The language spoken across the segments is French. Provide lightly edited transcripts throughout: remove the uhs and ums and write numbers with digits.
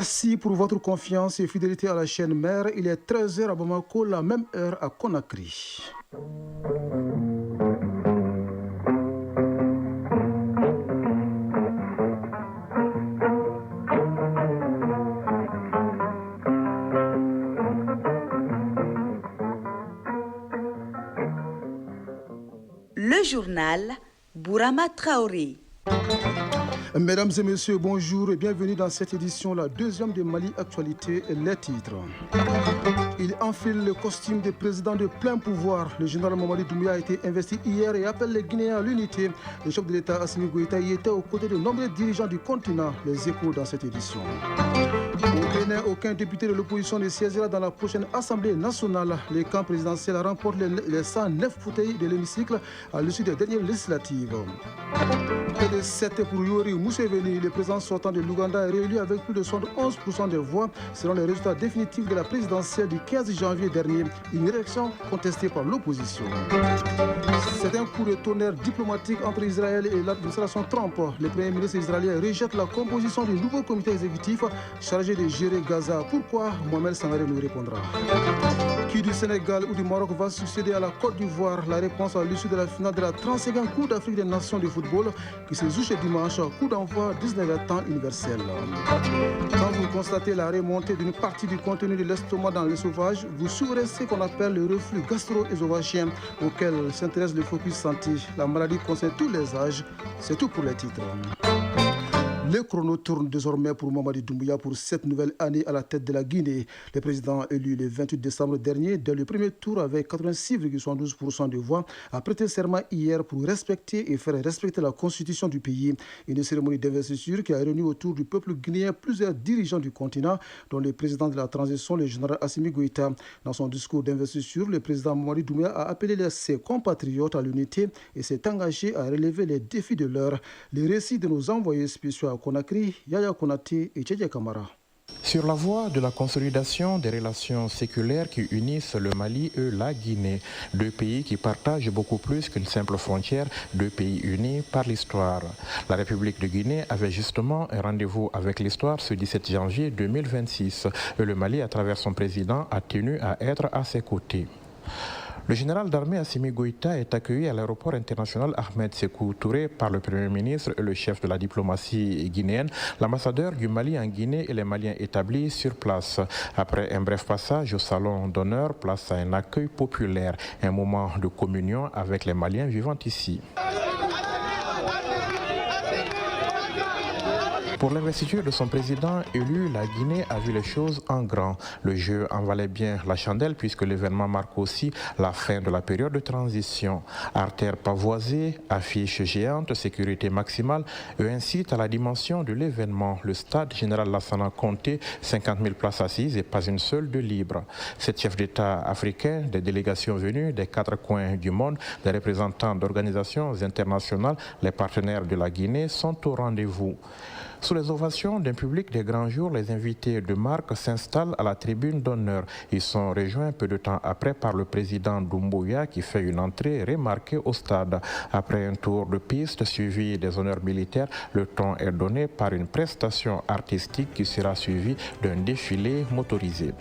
Merci pour votre confiance et fidélité à la chaîne mère. Il est 13 h à Bamako, la même heure à Conakry. Le journal Bourama Traoré. Mesdames et messieurs, bonjour et bienvenue dans cette édition, la deuxième de Mali Actualité, les titres. Il enfile le costume de président de plein pouvoir. Le général Mamadi Doumbouya a été investi hier et appelle les Guinéens à l'unité. Le chef de l'État Assimi Goïta y était aux côtés de nombreux dirigeants du continent. Les échos dans cette édition. Au Bénin, aucun député de l'opposition ne siégera dans la prochaine Assemblée nationale. Les camps présidentiels remportent les 109 fauteuils de l'hémicycle à l'issue des dernières législatives. Près de 7 pour Yoweri Museveni, le président sortant de l'Ouganda est réélu avec plus de 71% des voix selon les résultats définitifs de la présidentielle du 15 janvier dernier, une élection contestée par l'opposition. C'est un coup de tonnerre diplomatique entre Israël et l'administration Trump. Le premier ministre israélien rejette la composition du nouveau comité exécutif chargé de gérer Gaza. Pourquoi? Mohamed Sangaré nous répondra. Qui du Sénégal ou du Maroc va succéder à la Côte d'Ivoire? La réponse à l'issue de la finale de la 35e Coupe d'Afrique des Nations de football qui se joue ce dimanche, coup d'envoi 19h temps universel. Quand vous constatez la remontée d'une partie du contenu de l'estomac dans le sauvage, vous souffrez ce qu'on appelle le reflux gastro-œsophagien auquel s'intéresse le Focus Santé. La maladie concerne tous les âges. C'est tout pour les titres. Le chrono tourne désormais pour Mamadi Doumbouya pour cette nouvelle année à la tête de la Guinée. Le président élu le 28 décembre dernier, dès le premier tour avec 86,72% de voix, a prêté serment hier pour respecter et faire respecter la constitution du pays. Une cérémonie d'investiture qui a réuni autour du peuple guinéen plusieurs dirigeants du continent, dont le président de la transition, le général Assimi Goïta. Dans son discours d'investiture, le président Mamadi Doumbouya a appelé ses compatriotes à l'unité et s'est engagé à relever les défis de l'heure. Les récits de nos envoyés spéciaux à Conakry, Yaya Konaté et Tchédja Kamara. Sur la voie de la consolidation des relations séculaires qui unissent le Mali et la Guinée, deux pays qui partagent beaucoup plus qu'une simple frontière, deux pays unis par l'histoire. La République de Guinée avait justement un rendez-vous avec l'histoire ce 17 janvier 2026 et le Mali, à travers son président, a tenu à être à ses côtés. Le général d'armée Assimi Goïta est accueilli à l'aéroport international Ahmed Sékou Touré par le Premier ministre et le chef de la diplomatie guinéenne, l'ambassadeur du Mali en Guinée et les Maliens établis sur place. Après un bref passage au salon d'honneur, place à un accueil populaire, un moment de communion avec les Maliens vivant ici. Pour l'investiture de son président élu, la Guinée a vu les choses en grand. Le jeu en valait bien la chandelle puisque l'événement marque aussi la fin de la période de transition. Artères pavoisées, affiches géantes, sécurité maximale et incite à la dimension de l'événement. Le stade général Lassana comptait 50 000 places assises et pas une seule de libre. Sept chefs d'État africains, des délégations venues des quatre coins du monde, des représentants d'organisations internationales, les partenaires de la Guinée sont au rendez-vous. Sous les ovations d'un public des grands jours, les invités de marque s'installent à la tribune d'honneur. Ils sont rejoints peu de temps après par le président Doumbouya qui fait une entrée remarquée au stade. Après un tour de piste suivi des honneurs militaires, le ton est donné par une prestation artistique qui sera suivie d'un défilé motorisé.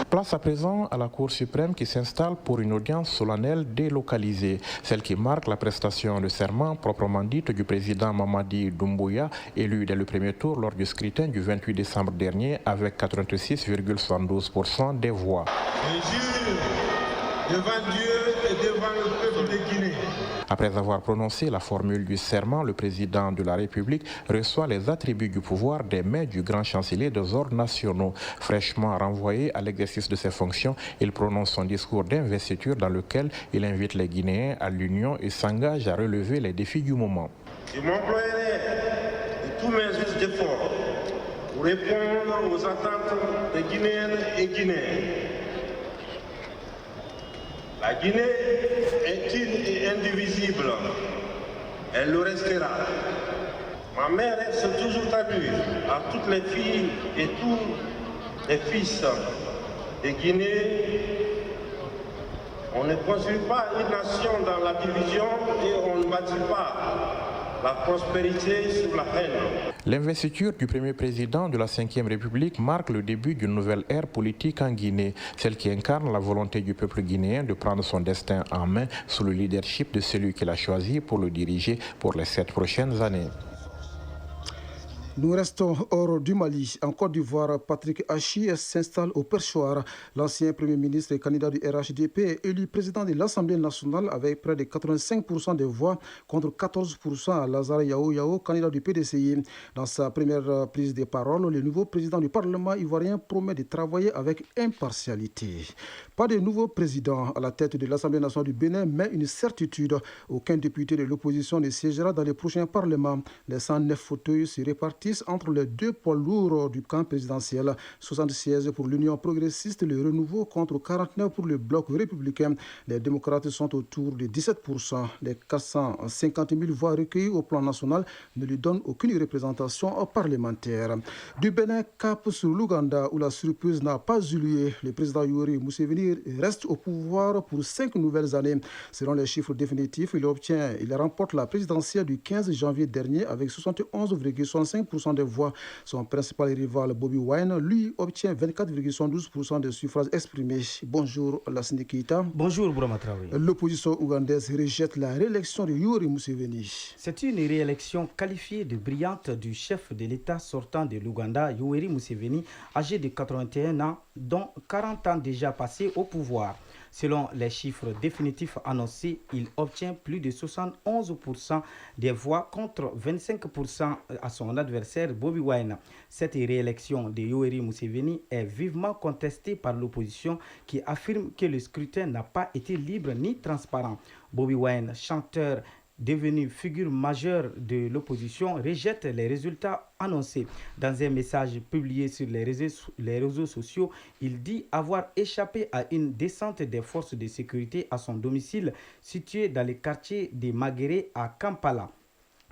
Place à présent à la Cour suprême qui s'installe pour une audience solennelle délocalisée, celle qui marque la prestation de serment proprement dite du président Mamadi Doumbouya, élu dès le premier tour lors du scrutin du 28 décembre dernier avec 86,72% des voix. Je jure devant Dieu et devant le peuple de Guinée. Après avoir prononcé la formule du serment, le président de la République reçoit les attributs du pouvoir des mains du grand chancelier des ordres nationaux. Fraîchement renvoyé à l'exercice de ses fonctions, il prononce son discours d'investiture dans lequel il invite les Guinéens à l'union et s'engage à relever les défis du moment. Je m'emploierai de tous mes justes efforts pour répondre aux attentes des Guinéennes et Guinéens. La Guinée est une et indivisible. Elle le restera. Ma mère s'est toujours tenue à toutes les filles et tous les fils de Guinée. On ne construit pas une nation dans la division et on ne bâtit pas la prospérité sur la haine. L'investiture du premier président de la Ve République marque le début d'une nouvelle ère politique en Guinée, celle qui incarne la volonté du peuple guinéen de prendre son destin en main sous le leadership de celui qu'il a choisi pour le diriger pour les 7 prochaines années. Nous restons hors du Mali. En Côte d'Ivoire, Patrick Achi s'installe au perchoir. L'ancien Premier ministre et candidat du RHDP est élu président de l'Assemblée nationale avec près de 85% des voix contre 14% à Lazare Yao Yao, candidat du PDCI. Dans sa première prise de parole, le nouveau président du Parlement ivoirien promet de travailler avec impartialité. Pas de nouveau président à la tête de l'Assemblée nationale du Bénin, mais une certitude. Aucun député de l'opposition ne siégera dans les prochains parlements. Les 109 fauteuils se répartissent entre les deux poids lourds du camp présidentiel. 76 pour l'Union progressiste, le Renouveau contre 49 pour le Bloc républicain. Les démocrates sont autour de 17%. Les 450 000 voix recueillies au plan national ne lui donnent aucune représentation parlementaire. Du Bénin, cap sur l'Ouganda où la surprise n'a pas eu lieu. Le président Yoweri Museveni reste au pouvoir pour 5 nouvelles années. Selon les chiffres définitifs, il remporte la présidentielle du 15 janvier dernier avec 71,65% des voix. Son principal rival, Bobi Wine, lui, obtient 24,72% des suffrages exprimés. Bonjour, Lassine Keita. Bonjour, Bourama Traoré. L'opposition ougandaise rejette la réélection de Yoweri Museveni. C'est une réélection qualifiée de brillante du chef de l'État sortant de l'Ouganda, Yoweri Museveni, âgé de 81 ans, dont 40 ans déjà passés au pouvoir. Selon les chiffres définitifs annoncés, il obtient plus de 71% des voix contre 25% à son adversaire Bobi Wine. Cette réélection de Yoweri Museveni est vivement contestée par l'opposition qui affirme que le scrutin n'a pas été libre ni transparent. Bobi Wine, chanteur devenu figure majeure de l'opposition, rejette les résultats annoncés. Dans un message publié sur les réseaux sociaux, il dit avoir échappé à une descente des forces de sécurité à son domicile situé dans le quartier de Magéré à Kampala.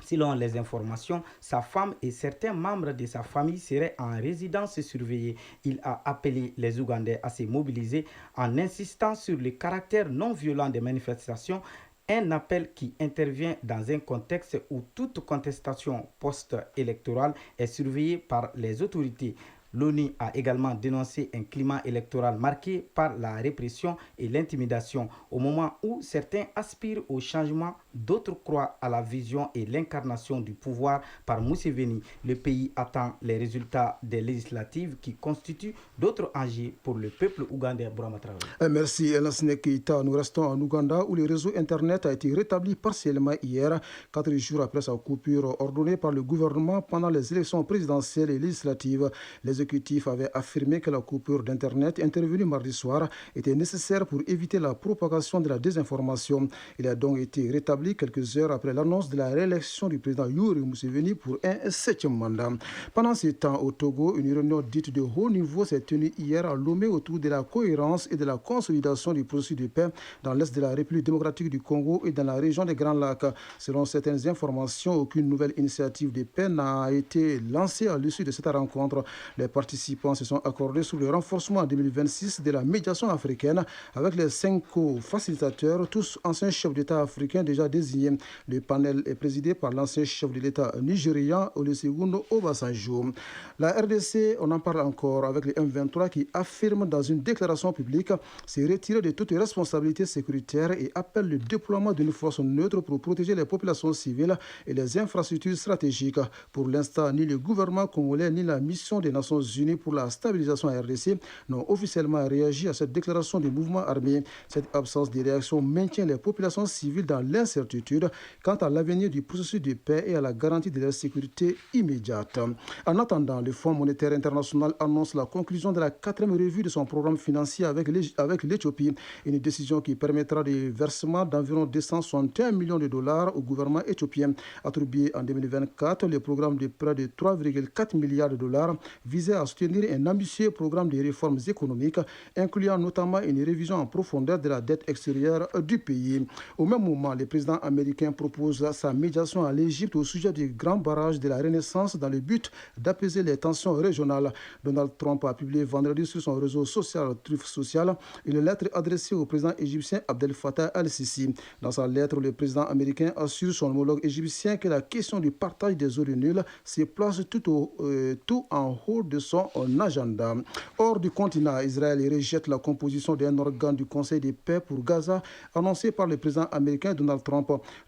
Selon les informations, sa femme et certains membres de sa famille seraient en résidence surveillée. Il a appelé les Ougandais à se mobiliser en insistant sur le caractère non violent des manifestations. Un appel qui intervient dans un contexte où toute contestation post-électorale est surveillée par les autorités. L'ONU a également dénoncé un climat électoral marqué par la répression et l'intimidation. Au moment où certains aspirent au changement, d'autres croient à la vision et l'incarnation du pouvoir par Museveni. Le pays attend les résultats des législatives qui constituent d'autres enjeux pour le peuple ougandais. Merci Lassine Keita. Nous restons en Ouganda où le réseau Internet a été rétabli partiellement hier, 4 jours après sa coupure ordonnée par le gouvernement pendant les élections présidentielles et législatives. L'exécutif avait affirmé que la coupure d'Internet intervenue mardi soir était nécessaire pour éviter la propagation de la désinformation. Il a donc été rétabli quelques heures après l'annonce de la réélection du président Yoweri Museveni pour un 7e mandat. Pendant ce temps, au Togo, une réunion dite de haut niveau s'est tenue hier à Lomé autour de la cohérence et de la consolidation du processus de paix dans l'est de la République démocratique du Congo et dans la région des Grands Lacs. Selon certaines informations, aucune nouvelle initiative de paix n'a été lancée à l'issue de cette rencontre. Les participants se sont accordés sur le renforcement en 2026 de la médiation africaine avec les 5 co-facilitateurs, tous anciens chefs d'État africains déjà désignés. Le panel est présidé par l'ancien chef de l'État nigérian Olusegun Obasanjo. La RDC, on en parle encore avec le M23 qui affirme dans une déclaration publique se retirer de toute responsabilité sécuritaire et appelle le déploiement d'une force neutre pour protéger les populations civiles et les infrastructures stratégiques. Pour l'instant, ni le gouvernement congolais ni la mission des Nations Unies pour la stabilisation à RDC n'ont officiellement réagi à cette déclaration du mouvement armé. Cette absence de réaction maintient les populations civiles dans l'incertitude quant à l'avenir du processus de paix et à la garantie de leur sécurité immédiate. En attendant, le Fonds monétaire international annonce la conclusion de la 4e revue de son programme financier avec l'Éthiopie, une décision qui permettra le versement d'environ 261 millions de dollars au gouvernement éthiopien. Attribué en 2024, le programme de près de 3,4 milliards de dollars visait à soutenir un ambitieux programme de réformes économiques, incluant notamment une révision en profondeur de la dette extérieure du pays. Au même moment, le président président américain propose sa médiation à l'Égypte au sujet du grand barrage de la Renaissance dans le but d'apaiser les tensions régionales. Donald Trump a publié vendredi sur son réseau social Truth Social une lettre adressée au président égyptien Abdel Fattah al-Sisi. Dans sa lettre, le président américain assure son homologue égyptien que la question du partage des eaux du Nil se place tout en haut de son agenda. Hors du continent, Israël rejette la composition d'un organe du Conseil de paix pour Gaza annoncé par le président américain Donald Trump.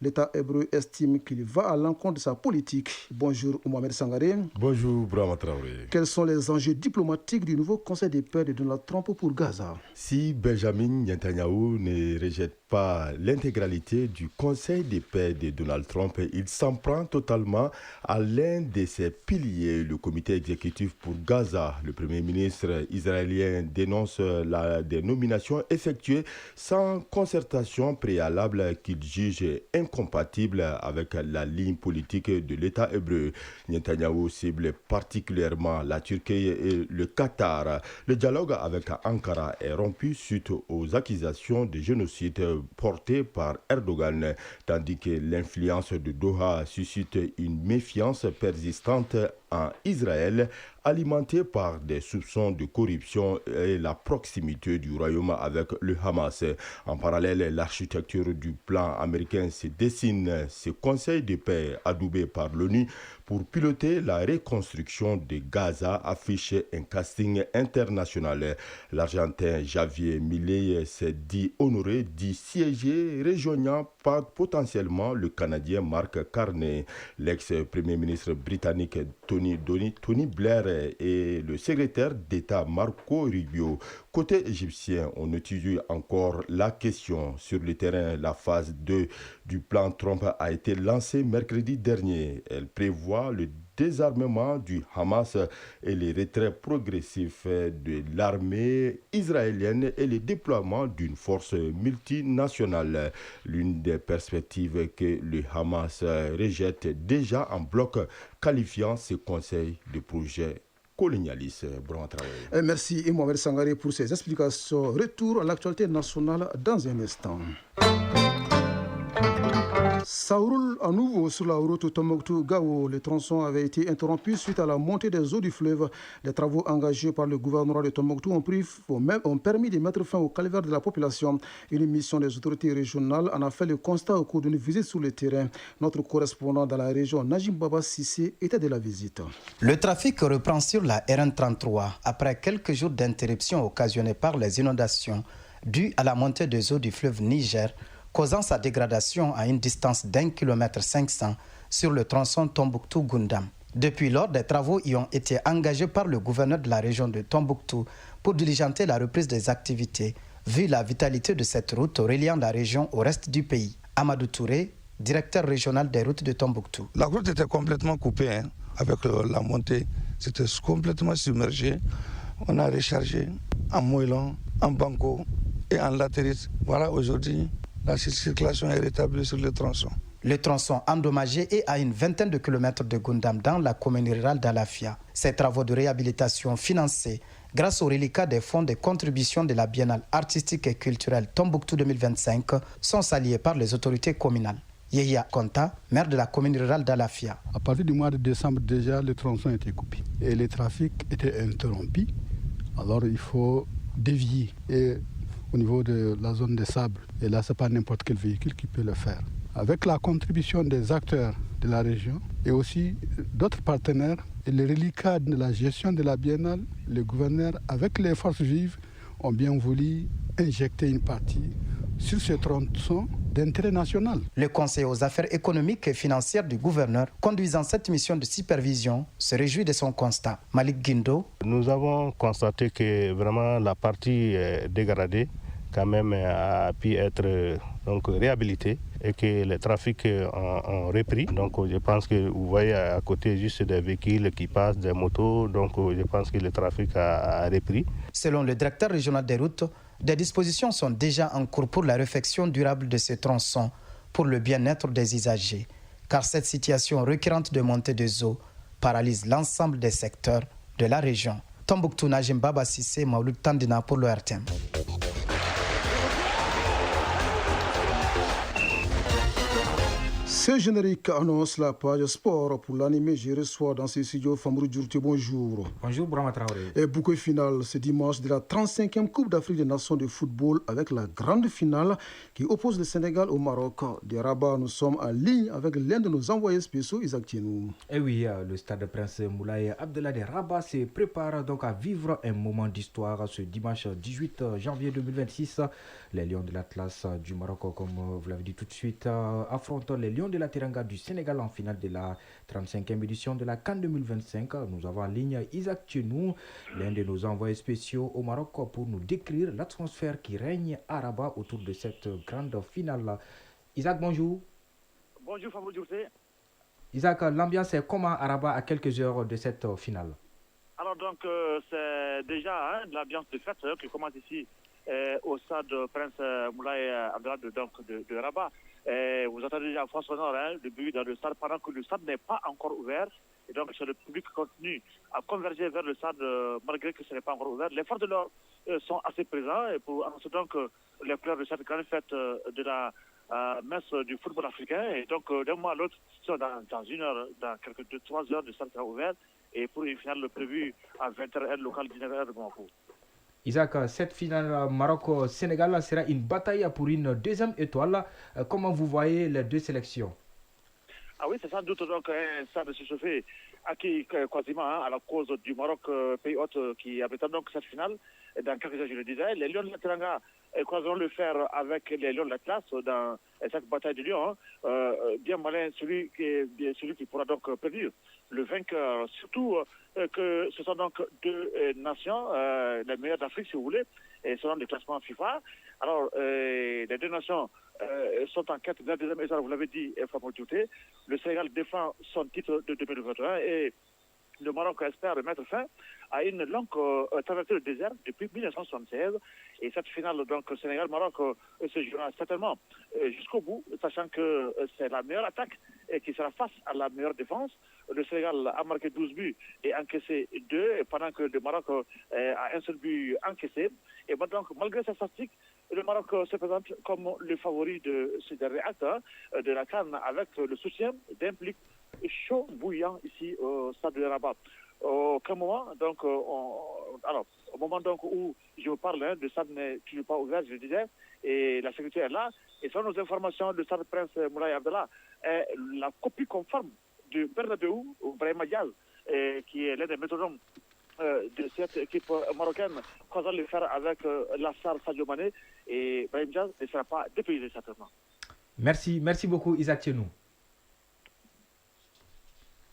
L'État hébreu estime qu'il va à l'encontre de sa politique. Bonjour Mohamed Sangaré. Bonjour Bourama Traoré. Quels sont les enjeux diplomatiques du nouveau Conseil de paix de Donald Trump pour Gaza? Si Benjamin Netanyahu ne rejette pas l'intégralité du Conseil de paix de Donald Trump, il s'en prend totalement à l'un de ses piliers, le comité exécutif pour Gaza. Le premier ministre israélien dénonce des nominations effectuées sans concertation préalable qu'il juge incompatible avec la ligne politique de l'État hébreu. Netanyahu cible particulièrement la Turquie et le Qatar. Le dialogue avec Ankara est rompu suite aux accusations de génocide portées par Erdogan, tandis que l'influence de Doha suscite une méfiance persistante en Israël, alimentée par des soupçons de corruption et la proximité du royaume avec le Hamas. En parallèle, l'architecture du plan américain se dessine. Ce conseil de paix adoubé par l'ONU pour piloter la reconstruction de Gaza affiche un casting international. L'Argentin Javier Milei s'est dit honoré d'y siéger, rejoignant potentiellement le Canadien Mark Carney. L'ex-premier ministre britannique Tony Blair et le secrétaire d'État Marco Rubio. Côté égyptien, on étudie encore la question. Sur le terrain, la phase 2 du plan Trump a été lancée mercredi dernier. Elle prévoit le désarmement du Hamas et le retrait progressif de l'armée israélienne et le déploiement d'une force multinationale. L'une des perspectives que le Hamas rejette déjà en bloc, qualifiant ce conseil de projet colonialiste. Merci Mohamed Sangaré pour ces explications. Retour à l'actualité nationale dans un instant. Ça roule à nouveau sur la route Tombouctou-Gao. Le tronçon avait été interrompu suite à la montée des eaux du fleuve. Les travaux engagés par le gouvernement de Tombouctou ont permis de mettre fin au calvaire de la population. Une mission des autorités régionales en a fait le constat au cours d'une visite sur le terrain. Notre correspondant dans la région, Najim Baba Sissé, était de la visite. Le trafic reprend sur la RN33 après quelques jours d'interruption occasionnée par les inondations dues à la montée des eaux du fleuve Niger, causant sa dégradation à une distance d'1,5 km sur le tronçon Tombouctou-Goundam. Depuis lors, des travaux y ont été engagés par le gouverneur de la région de Tombouctou pour diligenter la reprise des activités, vu la vitalité de cette route reliant la région au reste du pays. Amadou Touré, directeur régional des routes de Tombouctou. La route était complètement coupée, avec la montée, c'était complètement submergé. On a rechargé en moellon, en banco et en latérite. Voilà, aujourd'hui, la circulation est rétablie sur le tronçon. Le tronçon endommagé est à une vingtaine de kilomètres de Goundam dans la commune rurale d'Alafia. Ces travaux de réhabilitation financés grâce au reliquat des fonds de contribution de la Biennale artistique et culturelle Tombouctou 2025 sont salués par les autorités communales. Yehia Konta, maire de la commune rurale d'Alafia. À partir du mois de décembre, déjà, le tronçon était coupé et le trafic était interrompu. Alors il faut dévier au niveau de la zone des sables. Et là, ce n'est pas n'importe quel véhicule qui peut le faire. Avec la contribution des acteurs de la région et aussi d'autres partenaires et les reliquats de la gestion de la biennale, le gouverneur, avec les forces vives, ont bien voulu injecter une partie sur ce tronçon d'intérêt national. Le conseiller aux affaires économiques et financières du gouverneur, conduisant cette mission de supervision, se réjouit de son constat. Malik Guindo. Nous avons constaté que vraiment la partie dégradée quand même a pu être donc réhabilitée et que les trafics ont repris. Donc je pense que vous voyez à côté juste des véhicules qui passent, des motos, donc je pense que le trafic a repris. Selon le directeur régional des routes, des dispositions sont déjà en cours pour la réfection durable de ces tronçons pour le bien-être des usagers, car cette situation récurrente de montée des eaux paralyse l'ensemble des secteurs de la région. Tombouctou, Najim Baba Sissé, Maouloud Tandina pour le RTM. Ce générique annonce la page sport. Pour l'animer, je reçois dans ce studio Famrou Djourti. Bonjour. Bonjour, Bourama Traoré. Et bouquet final ce dimanche de la 35e Coupe d'Afrique des Nations de football avec la grande finale qui oppose le Sénégal au Maroc. De Rabat, nous sommes en ligne avec l'un de nos envoyés spéciaux, Isaac Tienou. Et oui, le stade Prince Moulay Abdallah de Rabat se prépare donc à vivre un moment d'histoire ce dimanche 18 janvier 2026. Les Lions de l'Atlas du Maroc, comme vous l'avez dit tout de suite, affrontent les Lions de la Teranga du Sénégal en finale de la 35e édition de la CAN 2025. Nous avons en ligne Isaac Tienou, l'un de nos envoyés spéciaux au Maroc, pour nous décrire l'atmosphère qui règne à Rabat autour de cette grande finale. Isaac, bonjour. Bonjour, Fabio Djourté. Isaac, l'ambiance est comment à Rabat à quelques heures de cette finale? Alors donc, c'est déjà l'ambiance de fête qui commence ici au stade Prince Moulay Abdallah de Rabat. Vous entendez déjà en France sonore le but dans le stade pendant que le stade n'est pas encore ouvert. Et donc, le public continue à converger vers le stade malgré que ce n'est pas encore ouvert. Les forces de l'ordre sont assez présents et pour annoncer donc les couleurs de cette grande fête de la messe du football africain. Et donc, d'un mois à l'autre, dans une heure, dans quelques 2-3 heures, le stade sera ouvert. Et pour une finale prévue à 20h local, 19h de Bamako. Isaac, cette finale Maroc-Sénégal sera une bataille pour une deuxième étoile. Comment vous voyez les deux sélections? Ah oui, c'est sans doute donc un stade de s'échauffer acquis quasiment à la cause du Maroc, pays hôte qui abrite donc cette finale. Dans quelques heures, je le disais, les Lions de la Teranga croiseront le fer avec les Lions de l'Atlas dans cette bataille de Lyon. Bien malin celui qui pourra donc prévenir le vainqueur. Surtout que ce sont donc deux nations, les meilleures d'Afrique si vous voulez, et selon les classements FIFA. Alors, les deux nations sont en quête de la deuxième étoile, vous l'avez dit, Fabio Djourté. Le Sénégal défend son titre de 2021 et le Maroc espère mettre fin à une longue traversée de désert depuis 1976. Et cette finale, donc, Sénégal-Maroc se jouera certainement jusqu'au bout, sachant que c'est la meilleure attaque qui sera face à la meilleure défense. Le Sénégal a marqué 12 buts et encaissé 2, pendant que le Maroc a un seul but encaissé. Et donc, malgré ces statistiques, le Maroc se présente comme le favori de ce dernier acte de la CAN avec le soutien d'un public chaud, bouillant ici au stade de Rabat. Aucun moment, donc, alors, au moment donc où je vous parle, le stade n'est toujours pas ouvert, je le disais, et la sécurité est là. Et selon nos informations, le stade Prince Moulay Abdallah est la copie conforme de Bernabeu ou Brahima Diaz, qui est l'un des métronomes de cette équipe marocaine, croisant le fer avec Lassar Sadio Mané, et Brahim Diaz ne sera pas dépaysé certainement. Merci beaucoup Isaac Tienou.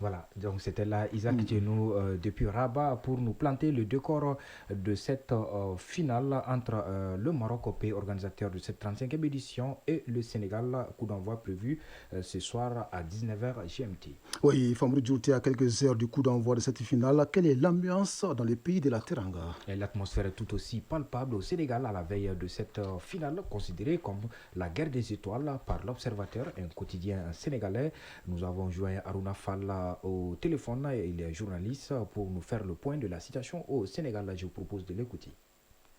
Voilà, donc c'était là Isaac Tienou depuis Rabat pour nous planter le décor de cette finale entre le Maroc, pays organisateur de cette 35e édition, et le Sénégal, coup d'envoi prévu ce soir à 19h GMT. Oui, Famrou Djourti, à quelques heures du coup d'envoi de cette finale, quelle est l'ambiance dans les pays de la Teranga? L'atmosphère est tout aussi palpable au Sénégal à la veille de cette finale, considérée comme la guerre des étoiles par l'Observateur, un quotidien sénégalais. Nous avons joint Aruna Fall au téléphone, il est journaliste, pour nous faire le point de la situation au Sénégal. Je vous propose de l'écouter.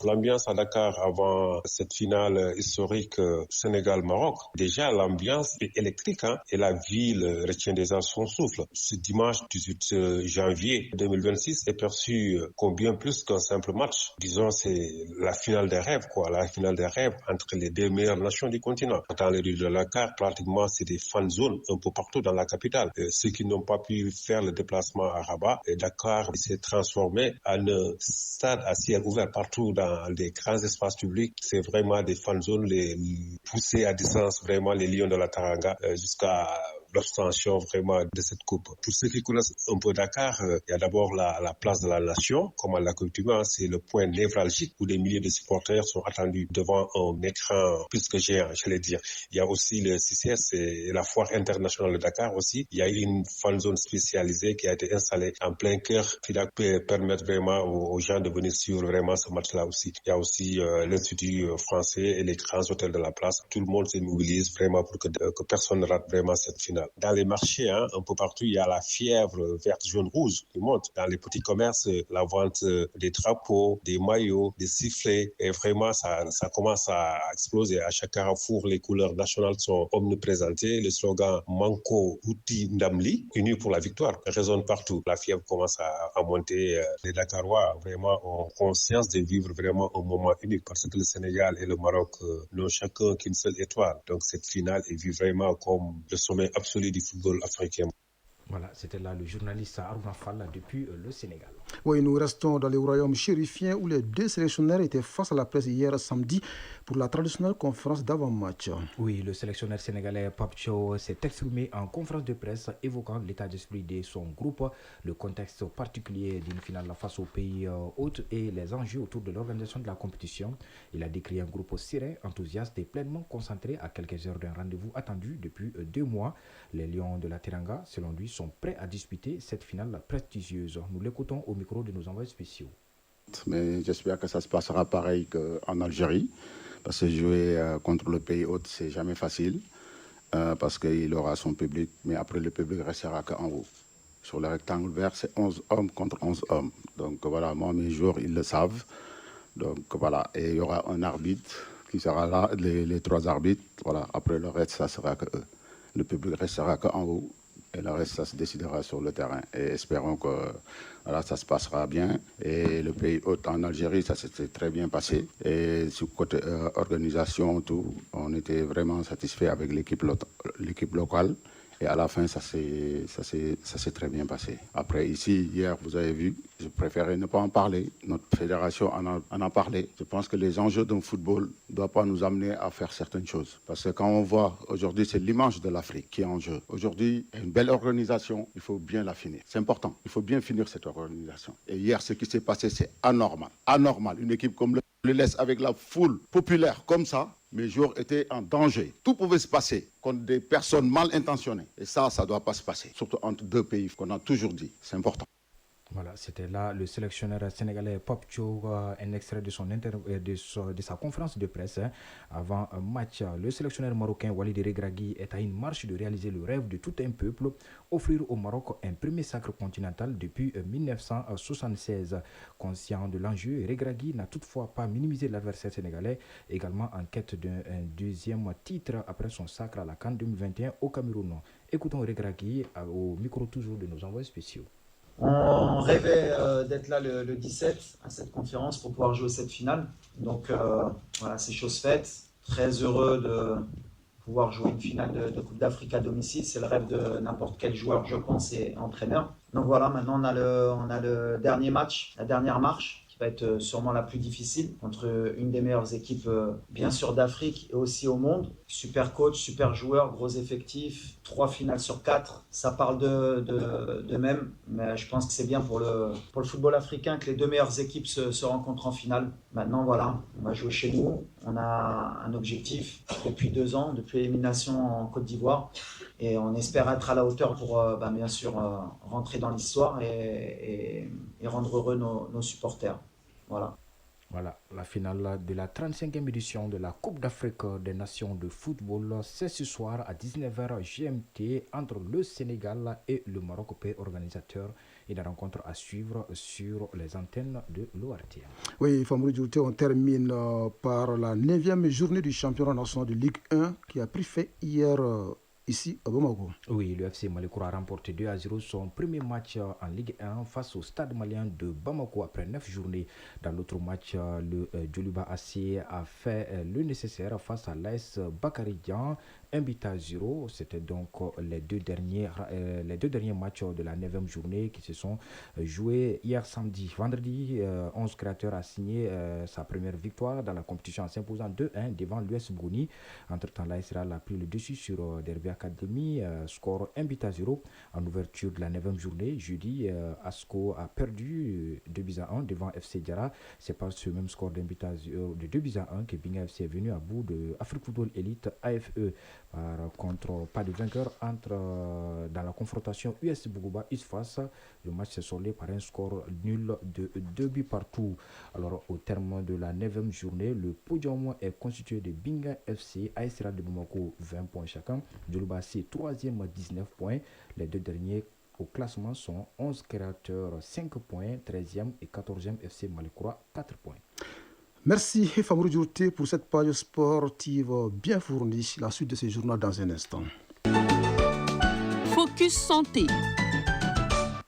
L'ambiance à Dakar avant cette finale historique Sénégal-Maroc, déjà l'ambiance est électrique et la ville retient déjà son souffle. Ce dimanche 18 janvier 2026 est perçu comme bien plus qu'un simple match. Disons, c'est la finale des rêves, la finale des rêves entre les deux meilleures nations du continent. Dans les rues de Dakar, pratiquement, c'est des fan zones un peu partout dans la capitale. Ceux qui n'ont pas pu faire le déplacement à Rabat, Dakar s'est transformé en un stade à ciel ouvert partout dans des grands espaces publics. C'est vraiment des fan zones, les pousser à distance vraiment les Lions de la Teranga jusqu'à l'obtention vraiment de cette coupe. Pour ceux qui connaissent un peu Dakar, il y a d'abord la place de la Nation, comme à l'accoutumance, c'est le point névralgique où des milliers de supporters sont attendus devant un écran plus que géant, j'allais dire. Il y a aussi le CCS et la foire internationale de Dakar aussi. Il y a une fan zone spécialisée qui a été installée en plein cœur qui peut permettre vraiment aux gens de venir suivre vraiment ce match-là aussi. Il y a aussi l'Institut français et les grands hôtels de la place. Tout le monde se mobilise vraiment pour que personne ne rate vraiment cette finale finale. Dans les marchés, un peu partout, il y a la fièvre verte, jaune, rouge qui monte. Dans les petits commerces, la vente des drapeaux, des maillots, des sifflets, et vraiment, ça commence à exploser. À chaque carrefour, les couleurs nationales sont omniprésentées. Le slogan Manko Houti Ndamli, unis pour la victoire, résonne partout. La fièvre commence à monter. Les Dakarois, vraiment, ont conscience de vivre vraiment un moment unique parce que le Sénégal et le Maroc n'ont chacun qu'une seule étoile. Donc, cette finale est vue vraiment comme le sommet absolu du football africain. Voilà, c'était là le journaliste Aruna Fall depuis le Sénégal. Oui, nous restons dans le royaume chérifien où les deux sélectionnaires étaient face à la presse hier samedi pour la traditionnelle conférence d'avant-match. Oui, le sélectionneur sénégalais Pape Thiaw s'est exprimé en conférence de presse évoquant l'état d'esprit de son groupe, le contexte particulier d'une finale face aux pays hôtes et les enjeux autour de l'organisation de la compétition. Il a décrit un groupe serein, enthousiaste et pleinement concentré à quelques heures d'un rendez-vous attendu depuis 2 mois. Les Lions de la Teranga, selon lui, sont prêts à disputer cette finale prestigieuse. Nous l'écoutons au micro de nos envoyés spéciaux. Mais j'espère que ça se passera pareil qu'en Algérie, parce que jouer contre le pays hôte, c'est jamais facile, parce qu'il aura son public, mais après le public restera qu'en haut. Sur le rectangle vert, c'est 11 hommes contre 11 hommes. Donc voilà, moi, mes joueurs, ils le savent. Donc voilà, et il y aura un arbitre qui sera là, les 3 arbitres. Voilà, après le reste, ça sera que eux. Le public restera qu'en haut. Et le reste, ça se décidera sur le terrain. Et espérons que voilà, ça se passera bien. Et le pays hôte en Algérie, ça s'était très bien passé. Et sur côté organisation, tout, on était vraiment satisfait avec l'équipe locale. Et à la fin, ça s'est très bien passé. Après, ici, hier, vous avez vu, je préférais ne pas en parler. Notre fédération en a parlé. Je pense que les enjeux d'un football ne doivent pas nous amener à faire certaines choses. Parce que quand on voit, aujourd'hui, c'est l'image de l'Afrique qui est en jeu. Aujourd'hui, une belle organisation, il faut bien la finir. C'est important. Il faut bien finir cette organisation. Et hier, ce qui s'est passé, c'est anormal. Anormal. Une équipe comme le laisse avec la foule populaire comme ça. Mes joueurs étaient en danger. Tout pouvait se passer contre des personnes mal intentionnées. Et ça ne doit pas se passer. Surtout entre 2 pays, qu'on a toujours dit. C'est important. Voilà, c'était là le sélectionneur sénégalais Pape Thiaw, un extrait de sa conférence de presse avant un match. Le sélectionneur marocain Walid Regragui est à une marche de réaliser le rêve de tout un peuple, offrir au Maroc un premier sacre continental depuis 1976. Conscient de l'enjeu, Regragui n'a toutefois pas minimisé l'adversaire sénégalais, également en quête d'un deuxième titre après son sacre à la CAN 2021 au Cameroun. Écoutons Regragui au micro toujours de nos envoyés spéciaux. On rêvait d'être là le 17 à cette conférence pour pouvoir jouer cette finale. Donc voilà, c'est chose faite. Très heureux de pouvoir jouer une finale de Coupe d'Afrique à domicile. C'est le rêve de n'importe quel joueur, je pense, et entraîneur. Donc voilà, maintenant on a le dernier match, la dernière marche, qui va être sûrement la plus difficile, contre une des meilleures équipes, bien sûr, d'Afrique et aussi au monde. Super coach, super joueur, gros effectif, 3 finales sur 4. Ça parle de même, mais je pense que c'est bien pour le football africain que les 2 meilleures équipes se rencontrent en finale. Maintenant, voilà, on va jouer chez nous. On a un objectif depuis 2 ans, depuis l'élimination en Côte d'Ivoire. Et on espère être à la hauteur pour, bien sûr, rentrer dans l'histoire et rendre heureux nos supporters. Voilà. Voilà, la finale de la 35e édition de la Coupe d'Afrique des Nations de football, c'est ce soir à 19h GMT entre le Sénégal et le Maroc, pays organisateur. Et la rencontre à suivre sur les antennes de l'ORTM. Oui, Famouri Djouté, on termine par la 9e journée du championnat national de Ligue 1 qui a pris fin hier ici à Bamako. Oui, le FC Malikoura a remporté 2-0 son premier match en Ligue 1 face au Stade malien de Bamako après 9 journées. Dans l'autre match, le Djoliba AC a fait le nécessaire face à l'AS Bakary Dian. 1-0, c'était donc les deux derniers matchs de la 9e journée qui se sont joués hier samedi. Vendredi, 11 créateurs a signé sa première victoire dans la compétition en s'imposant 2-1 devant l'US Bouni. Entre-temps, l'AS Real a pris le dessus sur Derby Academy, score 1-0 en ouverture de la 9e journée. Jeudi, Asco a perdu 2-1 devant FC Diarra. C'est par ce même score de 2-1 que Binga FC est venu à bout de Afrique Football Elite AFE. pas de vainqueur dans la confrontation US Bougouba-Isfas. Le match s'est soldé par un score nul de 2 buts partout. Alors au terme de la 9e journée, le podium est constitué de Binga FC, AS Real de Bamako 20 points chacun, Djoloba C 3e 19 points. Les deux derniers au classement sont 11 créateurs 5 points, 13e et 14e FC Malekura 4 points. Merci Famourou Djourté pour cette page sportive bien fournie. La suite de ce journal dans un instant. Focus santé.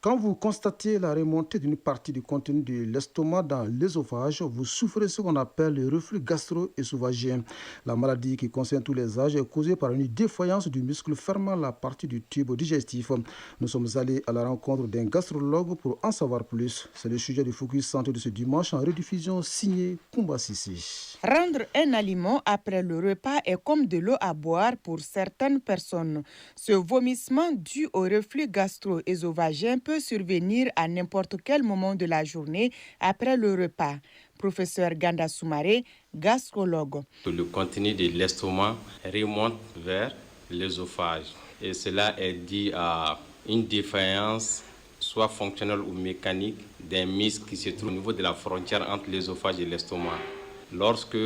Quand vous constatez la remontée d'une partie du contenu de l'estomac dans l'œsophage, vous souffrez ce qu'on appelle le reflux gastro-œsophagien. La maladie qui concerne tous les âges est causée par une défaillance du muscle fermant la partie du tube digestif. Nous sommes allés à la rencontre d'un gastrologue pour en savoir plus. C'est le sujet du Focus Santé de ce dimanche en rediffusion signé Kumba Sissi. Rendre un aliment après le repas est comme de l'eau à boire pour certaines personnes. Ce vomissement dû au reflux gastro-œsophagien peut survenir à n'importe quel moment de la journée après le repas. Professeur Ganda Soumaré, gastrologue. Le contenu de l'estomac remonte vers l'œsophage et cela est dû à une défaillance soit fonctionnelle ou mécanique d'un muscle qui se trouve au niveau de la frontière entre l'œsophage et l'estomac. Lorsque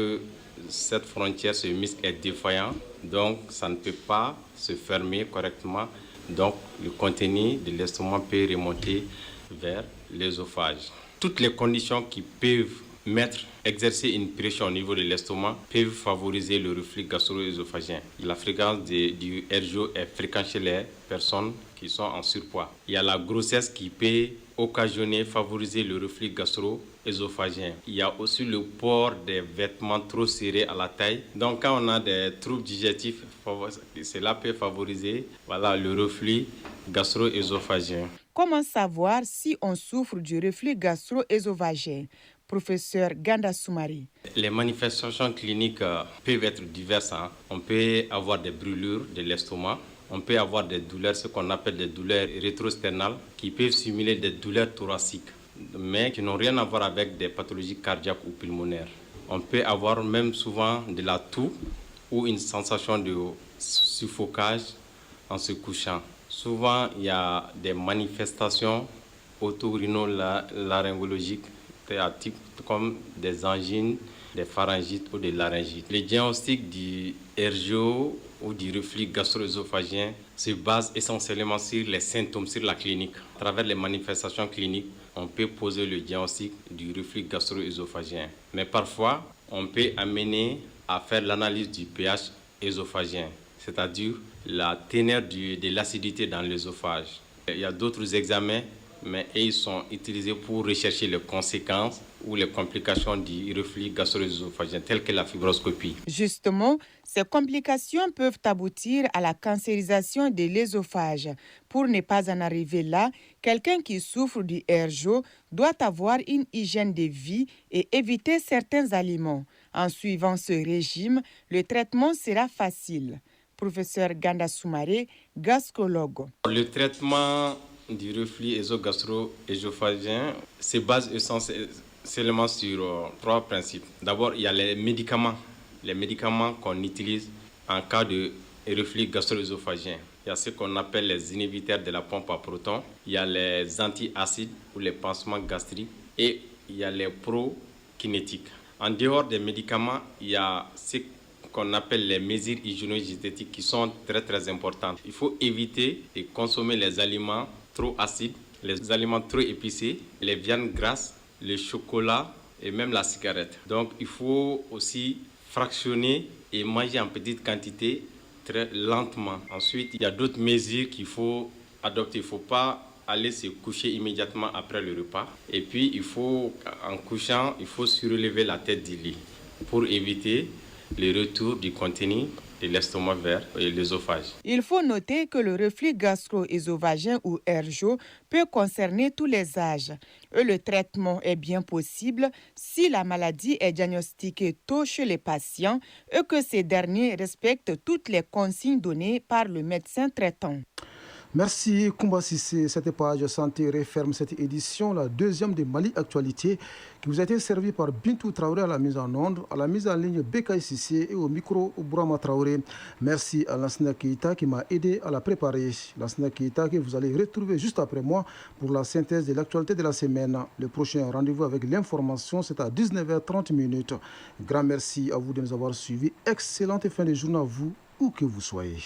cette frontière, ce muscle est défaillant, donc ça ne peut pas se fermer correctement. Donc, le contenu de l'estomac peut remonter vers l'œsophage. Toutes les conditions qui peuvent exercer une pression au niveau de l'estomac peuvent favoriser le reflux gastro-œsophagien. La fréquence du RGO est fréquente chez les personnes qui sont en surpoids. Il y a la grossesse qui peut favoriser le reflux gastro-œsophagien. Il y a aussi le port des vêtements trop serrés à la taille. Donc quand on a des troubles digestifs, cela peut favoriser le reflux gastro-œsophagien. Comment savoir si on souffre du reflux gastro-œsophagien? Professeur Ganda Soumaré. Les manifestations cliniques peuvent être diverses. On peut avoir des brûlures de l'estomac. On peut avoir des douleurs, ce qu'on appelle des douleurs rétrosternales, qui peuvent simuler des douleurs thoraciques, mais qui n'ont rien à voir avec des pathologies cardiaques ou pulmonaires. On peut avoir même souvent de la toux ou une sensation de suffocage en se couchant. Souvent, il y a des manifestations otorhinolaryngologiques, comme des angines, des pharyngites ou des laryngites. Le diagnostic du RGO ou du reflux gastro-œsophagien se base essentiellement sur les symptômes, sur la clinique. À travers les manifestations cliniques, on peut poser le diagnostic du reflux gastro-œsophagien. Mais parfois, on peut amener à faire l'analyse du pH œsophagien, c'est-à-dire la teneur de l'acidité dans l'œsophage. Il y a d'autres examens, mais ils sont utilisés pour rechercher les conséquences ou les complications du reflux gastro-œsophagien, telles que la fibroscopie. Justement, ces complications peuvent aboutir à la cancérisation de l'œsophage. Pour ne pas en arriver là, quelqu'un qui souffre du RGO doit avoir une hygiène de vie et éviter certains aliments. En suivant ce régime, le traitement sera facile. Professeur Ganda Soumaré, gastrologue. Le traitement du reflux gastro-œsophagien se base essentiellement sur 3 principes. D'abord, il y a les médicaments qu'on utilise en cas de reflux gastro-œsophagien. Il y a ce qu'on appelle les inhibiteurs de la pompe à protons, il y a les antiacides ou les pansements gastriques et il y a les prokinétiques. En dehors des médicaments, il y a ce qu'on appelle les mesures hygiéno-diététiques qui sont très très importantes. Il faut éviter de consommer les aliments trop acides, les aliments trop épicés, les viandes grasses, le chocolat et même la cigarette. Donc il faut aussi fractionner et manger en petite quantité très lentement. Ensuite, il y a d'autres mesures qu'il faut adopter. Il ne faut pas aller se coucher immédiatement après le repas. Et puis, en couchant, il faut surélever la tête du lit pour éviter le retour du contenu de l'estomac vers l'œsophage. Il faut noter que le reflux gastro-œsophagien ou RGO peut concerner tous les âges. Et le traitement est bien possible si la maladie est diagnostiquée tôt chez les patients et que ces derniers respectent toutes les consignes données par le médecin traitant. Merci Koumba Sissé. Cette page santé referme cette édition, la deuxième de Mali Actualité, qui vous a été servie par Bintou Traoré à la mise en onde, à la mise en ligne Bekay Sissé et au micro Bourama Traoré. Merci à Lansina Keita qui m'a aidé à la préparer. Lansina Keita que vous allez retrouver juste après moi pour la synthèse de l'actualité de la semaine. Le prochain rendez-vous avec l'information, c'est à 19h30. Grand merci à vous de nous avoir suivis. Excellente fin de journée à vous, où que vous soyez.